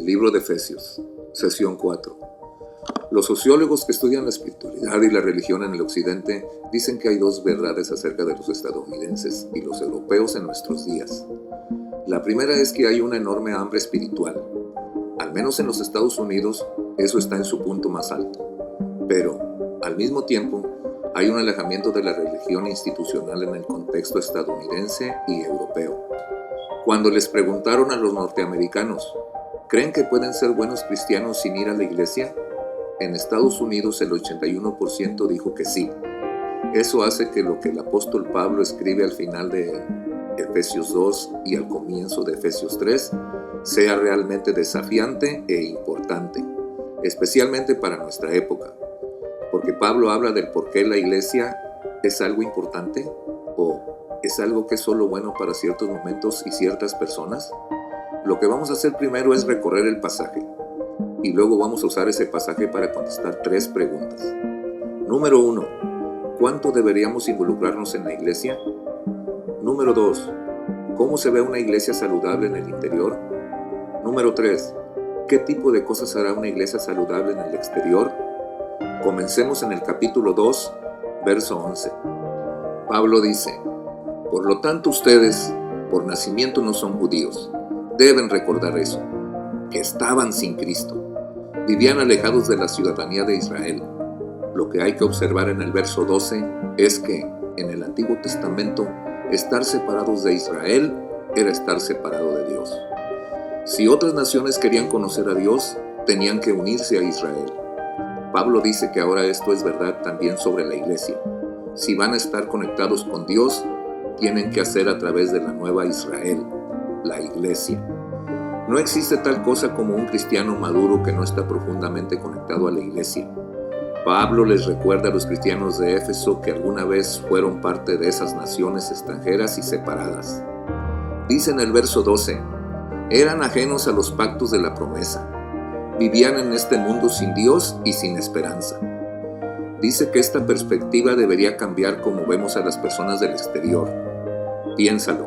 El libro de Efesios, sesión 4. Los sociólogos que estudian la espiritualidad y la religión en el occidente dicen que hay dos verdades acerca de los estadounidenses y los europeos en nuestros días. La primera es que hay una enorme hambre espiritual. Al menos en los Estados Unidos, eso está en su punto más alto. Pero, al mismo tiempo, hay un alejamiento de la religión institucional en el contexto estadounidense y europeo. Cuando les preguntaron a los norteamericanos, ¿creen que pueden ser buenos cristianos sin ir a la iglesia? En Estados Unidos el 81% dijo que sí. Eso hace que lo que el apóstol Pablo escribe al final de Efesios 2 y al comienzo de Efesios 3 sea realmente desafiante e importante, especialmente para nuestra época. Porque Pablo habla del por qué la iglesia es algo importante o es algo que es solo bueno para ciertos momentos y ciertas personas. Lo que vamos a hacer primero es recorrer el pasaje y luego vamos a usar ese pasaje para contestar 3 preguntas. Número 1. ¿Cuánto deberíamos involucrarnos en la iglesia? Número 2. ¿Cómo se ve una iglesia saludable en el interior? Número 3. ¿Qué tipo de cosas hará una iglesia saludable en el exterior? Comencemos en el capítulo 2, verso 11. Pablo dice: Por lo tanto ustedes, por nacimiento no son judíos. Deben recordar eso, que estaban sin Cristo. Vivían alejados de la ciudadanía de Israel. Lo que hay que observar en el verso 12 es que, en el Antiguo Testamento, estar separados de Israel era estar separado de Dios. Si otras naciones querían conocer a Dios, tenían que unirse a Israel. Pablo dice que ahora esto es verdad también sobre la iglesia. Si van a estar conectados con Dios, tienen que hacer a través de la nueva Israel, la iglesia. No existe tal cosa como un cristiano maduro que no está profundamente conectado a la iglesia. Pablo les recuerda a los cristianos de Éfeso que alguna vez fueron parte de esas naciones extranjeras y separadas. Dice en el verso 12, eran ajenos a los pactos de la promesa. Vivían en este mundo sin Dios y sin esperanza. Dice que esta perspectiva debería cambiar como vemos a las personas del exterior. Piénsalo.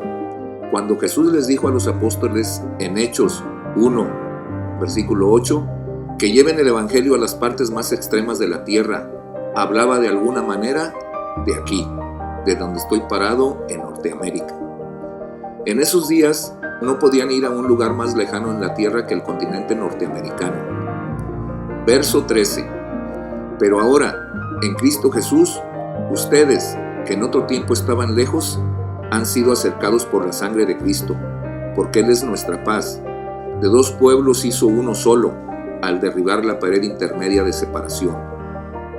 Cuando Jesús les dijo a los apóstoles en Hechos 1, versículo 8, que lleven el evangelio a las partes más extremas de la tierra, hablaba de alguna manera de aquí, de donde estoy parado en Norteamérica. En esos días no podían ir a un lugar más lejano en la tierra que el continente norteamericano. Verso 13. Pero ahora, en Cristo Jesús, ustedes, que en otro tiempo estaban lejos, han sido acercados por la sangre de Cristo, porque Él es nuestra paz. De 2 pueblos hizo uno solo, al derribar la pared intermedia de separación.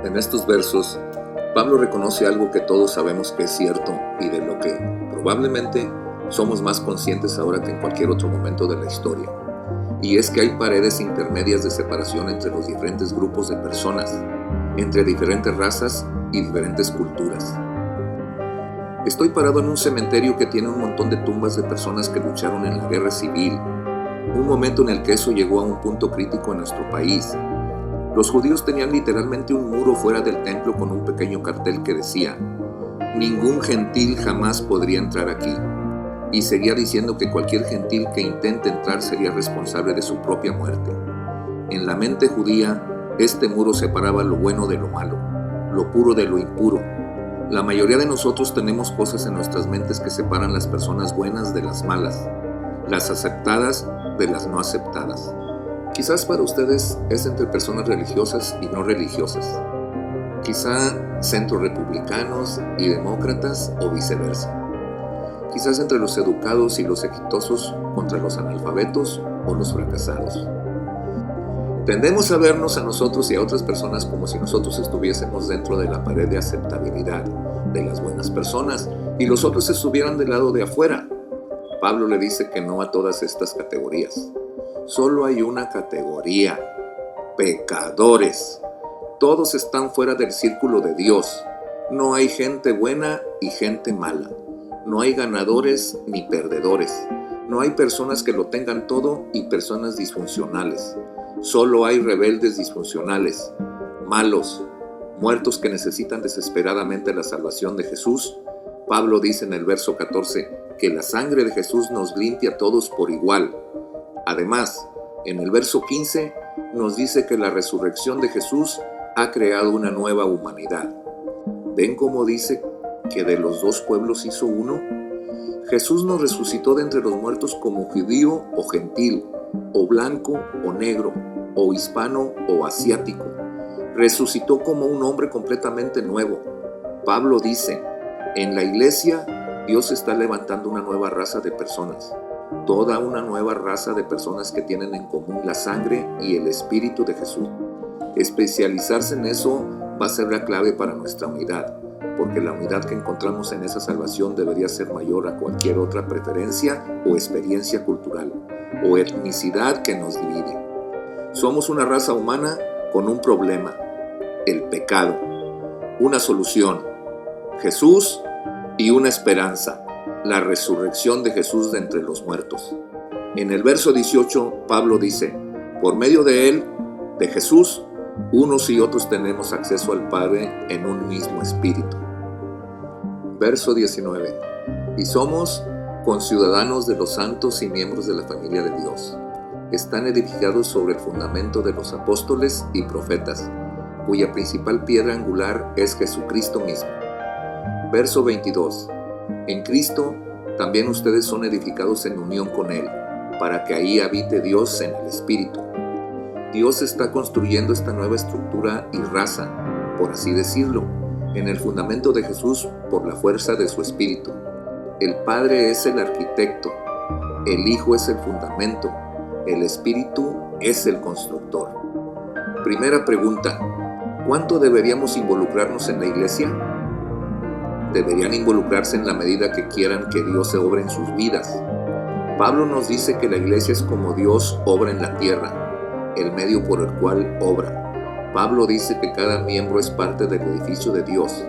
En estos versos, Pablo reconoce algo que todos sabemos que es cierto y de lo que, probablemente, somos más conscientes ahora que en cualquier otro momento de la historia. Y es que hay paredes intermedias de separación entre los diferentes grupos de personas, entre diferentes razas y diferentes culturas. Estoy parado en un cementerio que tiene un montón de tumbas de personas que lucharon en la guerra civil, un momento en el que eso llegó a un punto crítico en nuestro país. Los judíos tenían literalmente un muro fuera del templo con un pequeño cartel que decía: ningún gentil jamás podría entrar aquí, y seguía diciendo que cualquier gentil que intente entrar sería responsable de su propia muerte. En la mente judía, este muro separaba lo bueno de lo malo, lo puro de lo impuro. La mayoría de nosotros tenemos cosas en nuestras mentes que separan las personas buenas de las malas, las aceptadas de las no aceptadas. Quizás para ustedes es entre personas religiosas y no religiosas. Quizá centro republicanos y demócratas o viceversa. Quizás entre los educados y los exitosos contra los analfabetos o los fracasados. Tendemos a vernos a nosotros y a otras personas como si nosotros estuviésemos dentro de la pared de aceptabilidad de las buenas personas y los otros estuvieran del lado de afuera. Pablo le dice que no a todas estas categorías. Solo hay una categoría: pecadores. Todos están fuera del círculo de Dios. No hay gente buena y gente mala. No hay ganadores ni perdedores. No hay personas que lo tengan todo y personas disfuncionales. Solo hay rebeldes disfuncionales, malos, muertos que necesitan desesperadamente la salvación de Jesús. Pablo dice en el verso 14 que la sangre de Jesús nos limpia a todos por igual. Además, En el verso 15 nos dice que la resurrección de Jesús ha creado una nueva humanidad. ¿Ven cómo dice que de los dos pueblos hizo uno? Jesús nos resucitó de entre los muertos como judío o gentil, o blanco o negro, o hispano o asiático. Resucitó como un hombre completamente nuevo. Pablo dice, en la iglesia Dios está levantando una nueva raza de personas, toda una nueva raza de personas que tienen en común la sangre y el espíritu de Jesús. Especializarse en eso va a ser la clave para nuestra unidad, porque la unidad que encontramos en esa salvación debería ser mayor a cualquier otra preferencia o experiencia cultural o etnicidad que nos divide. Somos una raza humana con un problema, el pecado, una solución, Jesús, y una esperanza, la resurrección de Jesús de entre los muertos. En el verso 18, Pablo dice, por medio de él, de Jesús, unos y otros tenemos acceso al Padre en un mismo espíritu. Verso 19, y somos conciudadanos de los santos y miembros de la familia de Dios. Están edificados sobre el fundamento de los apóstoles y profetas, cuya principal piedra angular es Jesucristo mismo. Verso 22. En Cristo también ustedes son edificados en unión con Él, para que ahí habite Dios en el Espíritu. Dios está construyendo esta nueva estructura y raza, por así decirlo, en el fundamento de Jesús por la fuerza de su Espíritu. El Padre es el arquitecto, el Hijo es el fundamento, el Espíritu es el constructor. Primera pregunta, ¿cuánto deberíamos involucrarnos en la iglesia? Deberían involucrarse en la medida que quieran que Dios se obre en sus vidas. Pablo nos dice que la iglesia es como Dios obra en la tierra, el medio por el cual obra. Pablo dice que cada miembro es parte del edificio de Dios.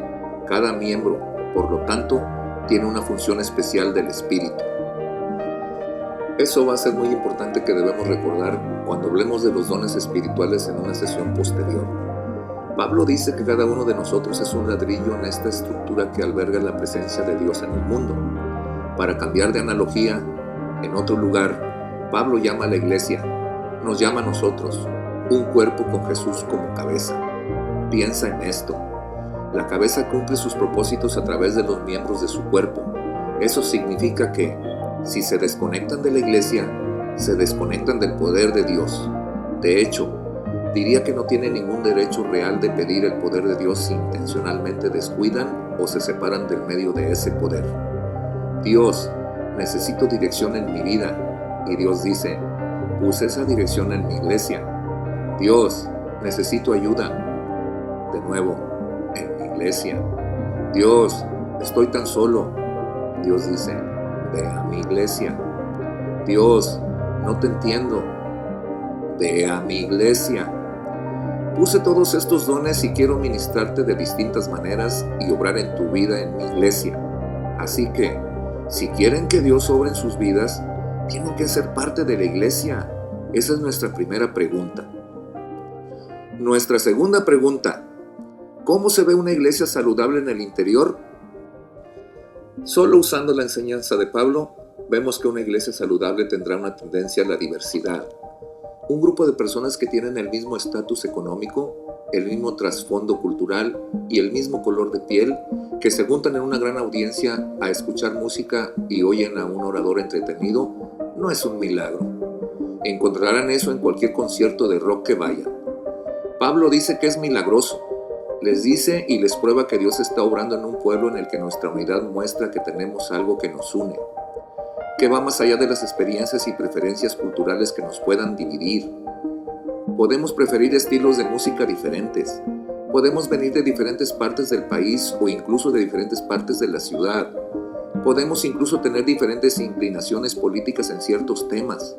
Cada miembro, por lo tanto, tiene una función especial del Espíritu. Eso va a ser muy importante que debemos recordar cuando hablemos de los dones espirituales en una sesión posterior. Pablo dice que cada uno de nosotros es un ladrillo en esta estructura que alberga la presencia de Dios en el mundo. Para cambiar de analogía, en otro lugar, Pablo llama a la iglesia, nos llama a nosotros, un cuerpo con Jesús como cabeza. Piensa en esto. La cabeza cumple sus propósitos a través de los miembros de su cuerpo. Eso significa que, si se desconectan de la iglesia, se desconectan del poder de Dios. De hecho, diría que no tienen ningún derecho real de pedir el poder de Dios si intencionalmente descuidan o se separan del medio de ese poder. Dios, necesito dirección en mi vida. Y Dios dice, puse esa dirección en mi iglesia. Dios, necesito ayuda. De nuevo, en mi iglesia. Dios, estoy tan solo. Dios dice, ve a mi iglesia. Dios, no te entiendo. Ve a mi iglesia. Puse todos estos dones y quiero ministrarte de distintas maneras y obrar en tu vida en mi iglesia. Así que, si quieren que Dios obre en sus vidas, tienen que ser parte de la iglesia. Esa es nuestra primera pregunta. Nuestra segunda pregunta, ¿cómo se ve una iglesia saludable en el interior? Solo usando la enseñanza de Pablo, vemos que una iglesia saludable tendrá una tendencia a la diversidad. Un grupo de personas que tienen el mismo estatus económico, el mismo trasfondo cultural y el mismo color de piel, que se juntan en una gran audiencia a escuchar música y oyen a un orador entretenido, no es un milagro. Encontrarán eso en cualquier concierto de rock que vayan. Pablo dice que es milagroso. Les dice y les prueba que Dios está obrando en un pueblo en el que nuestra unidad muestra que tenemos algo que nos une, que va más allá de las experiencias y preferencias culturales que nos puedan dividir. Podemos preferir estilos de música diferentes, podemos venir de diferentes partes del país o incluso de diferentes partes de la ciudad, podemos incluso tener diferentes inclinaciones políticas en ciertos temas,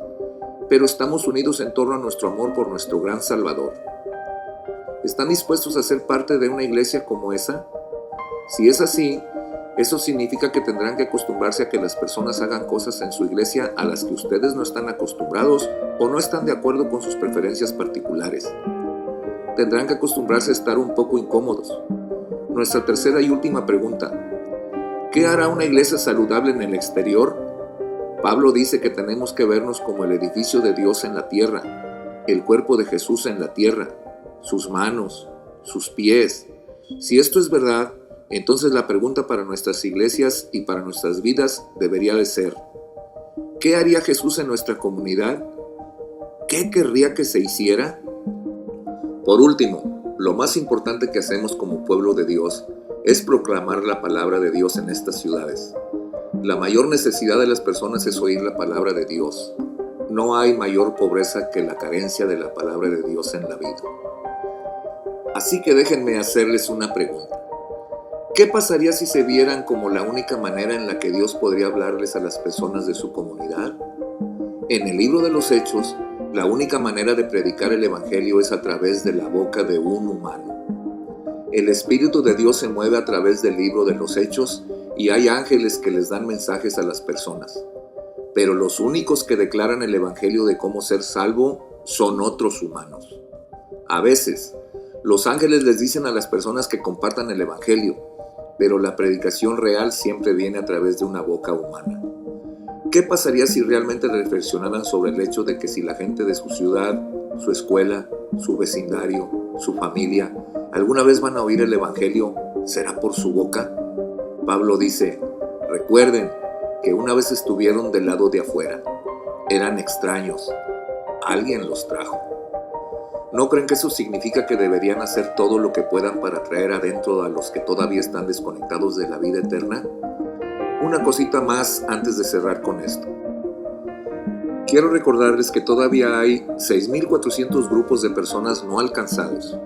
pero estamos unidos en torno a nuestro amor por nuestro gran Salvador. ¿Están dispuestos a ser parte de una iglesia como esa? Si es así, eso significa que tendrán que acostumbrarse a que las personas hagan cosas en su iglesia a las que ustedes no están acostumbrados o no están de acuerdo con sus preferencias particulares. Tendrán que acostumbrarse a estar un poco incómodos. Nuestra tercera y última pregunta, ¿qué hará una iglesia saludable en el exterior? Pablo dice que tenemos que vernos como el edificio de Dios en la tierra, el cuerpo de Jesús en la tierra, sus manos, sus pies. Si esto es verdad, entonces la pregunta para nuestras iglesias y para nuestras vidas debería de ser: ¿qué haría Jesús en nuestra comunidad? ¿Qué querría que se hiciera? Por último, lo más importante que hacemos como pueblo de Dios es proclamar la palabra de Dios en estas ciudades. La mayor necesidad de las personas es oír la palabra de Dios. No hay mayor pobreza que la carencia de la palabra de Dios en la vida. Así que déjenme hacerles una pregunta. ¿Qué pasaría si se vieran como la única manera en la que Dios podría hablarles a las personas de su comunidad? En el libro de los Hechos, la única manera de predicar el Evangelio es a través de la boca de un humano. El Espíritu de Dios se mueve a través del libro de los Hechos y hay ángeles que les dan mensajes a las personas. Pero los únicos que declaran el Evangelio de cómo ser salvo son otros humanos. A veces, los ángeles les dicen a las personas que compartan el Evangelio, pero la predicación real siempre viene a través de una boca humana. ¿Qué pasaría si realmente reflexionaran sobre el hecho de que si la gente de su ciudad, su escuela, su vecindario, su familia, alguna vez van a oír el Evangelio, será por su boca? Pablo dice: recuerden que una vez estuvieron del lado de afuera, eran extraños, alguien los trajo. ¿No creen que eso significa que deberían hacer todo lo que puedan para traer adentro a los que todavía están desconectados de la vida eterna? Una cosita más antes de cerrar con esto. Quiero recordarles que todavía hay 6,400 grupos de personas no alcanzados,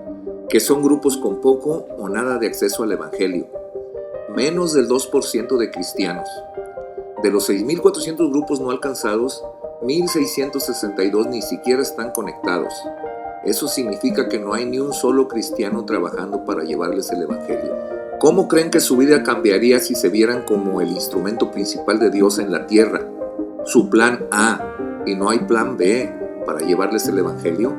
que son grupos con poco o nada de acceso al Evangelio, menos del 2% de cristianos. De los 6,400 grupos no alcanzados, 1,662 ni siquiera están conectados. Eso significa que no hay ni un solo cristiano trabajando para llevarles el Evangelio. ¿Cómo creen que su vida cambiaría si se vieran como el instrumento principal de Dios en la tierra? Su plan A, y no hay plan B para llevarles el Evangelio.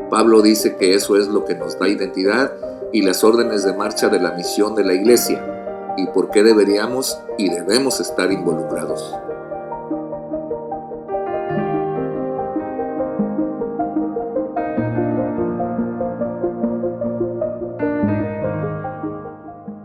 Pablo dice que eso es lo que nos da identidad y las órdenes de marcha de la misión de la iglesia, y por qué deberíamos y debemos estar involucrados.